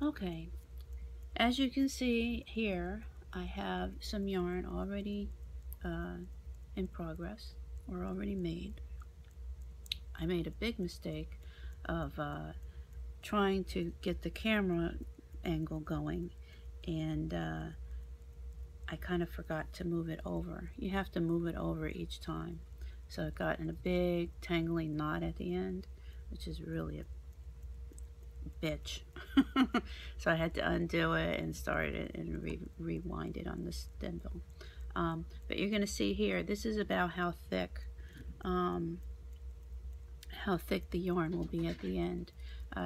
Okay, as you can see here, I have some yarn already in progress or already made. I made a big mistake of trying to get the camera angle going, and I kind of forgot to move it over. You have to move it over each time. So it got in a big tangling knot at the end, which is really a bitch. So I had to undo it and start it and rewind it on the spindle. But you're going to see here, this is about how thick the yarn will be at the end.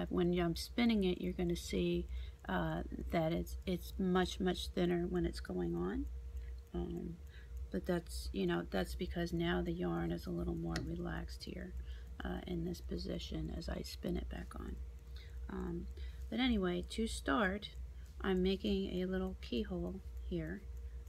When I'm spinning it, you're going to see that it's much thinner when it's going on. But that's because now the yarn is a little more relaxed here in this position as I spin it back on. But anyway, to start, I'm making a little keyhole here,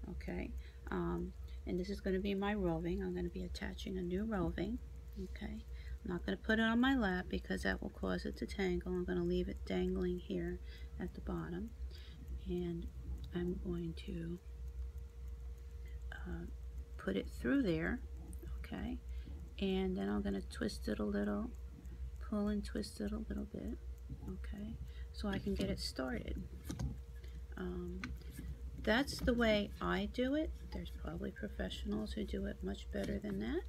okay? And this is going to be my roving. I'm going to be attaching a new roving, okay? I'm not going to put it on my lap because that will cause it to tangle. I'm going to leave it dangling here at the bottom, and I'm going to put it through there, okay? And then I'm going to twist it a little, pull and twist it a little bit, okay, so I can get it started. That's the way I do it. There's probably professionals who do it much better than that,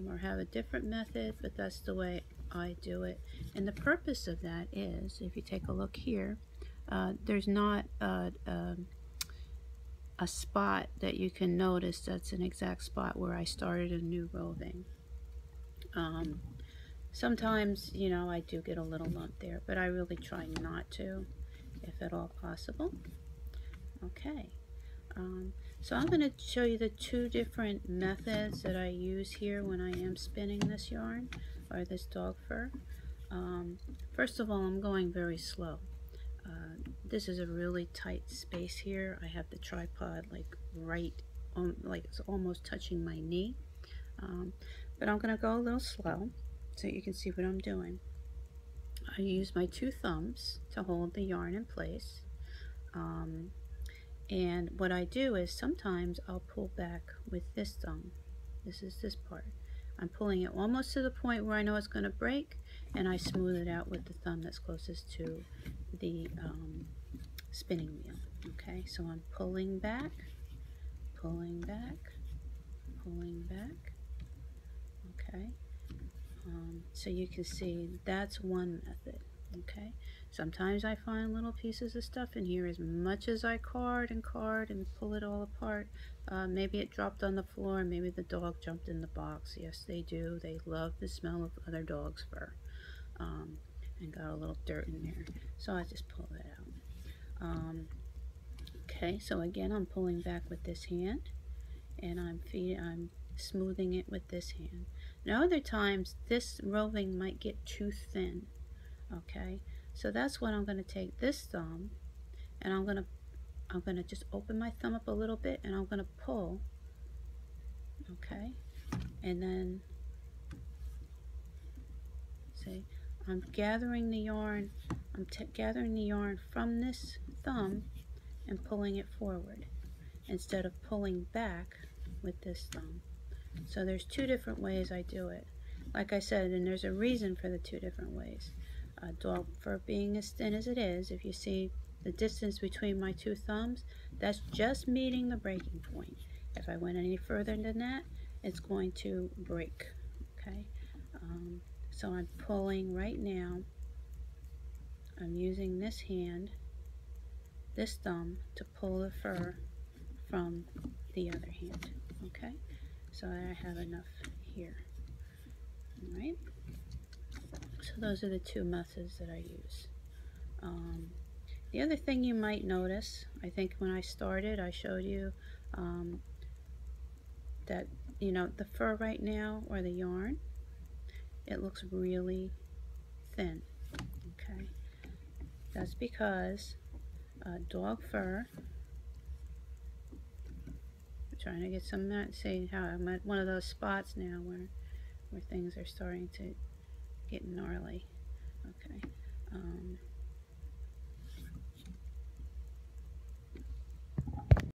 or have a different method, but that's the way I do it. And the purpose of that is, if you take a look here, there's not a spot that you can notice that's an exact spot where I started a new roving. Sometimes, I do get a little lump there, but I really try not to, if at all possible. Okay, so I'm going to show you the two different methods that I use here when I am spinning this yarn, or this dog fur. First of all, I'm going very slow. This is a really tight space here. I have the tripod like right on, like it's almost touching my knee. But I'm going to go a little slow so you can see what I'm doing. I use my two thumbs to hold the yarn in place. And what I do is sometimes I'll pull back with this thumb. This is this part. I'm pulling it almost to the point where I know it's going to break, and I smooth it out with the thumb that's closest to the spinning wheel. Okay, so I'm pulling back, pulling back, pulling back. Okay, so you can see that's one method. Okay, sometimes I find little pieces of stuff in here. As much as I card and pull it all apart, maybe it dropped on the floor, maybe the dog jumped in the box. Yes, they do. They love the smell of other dog's fur, and got a little dirt in there, so I just pull it out. Okay, so again, I'm pulling back with this hand, and I'm smoothing it with this hand. Now, other times this roving might get too thin. Okay, so that's when I'm going to take this thumb, and I'm going to just open my thumb up a little bit, and I'm going to pull. Okay, and then see, I'm gathering the yarn. I'm gathering the yarn from this thumb and pulling it forward instead of pulling back with this thumb. So there's two different ways I do it. Like I said, and there's a reason for the two different ways. Dog fur being as thin as it is, if you see the distance between my two thumbs, that's just meeting the breaking point. If I went any further than that, it's going to break. Okay, so I'm pulling right now. I'm using this hand, this thumb, to pull the fur from the other hand. Okay, so I have enough here. All right. So those are the two methods that I use. The other thing you might notice, I think when I started, I showed you that, the fur right now, or the yarn, it looks really thin. Okay, that's because dog fur, I'm trying to get some of that, see how I'm at one of those spots now where things are starting to get gnarly. Okay,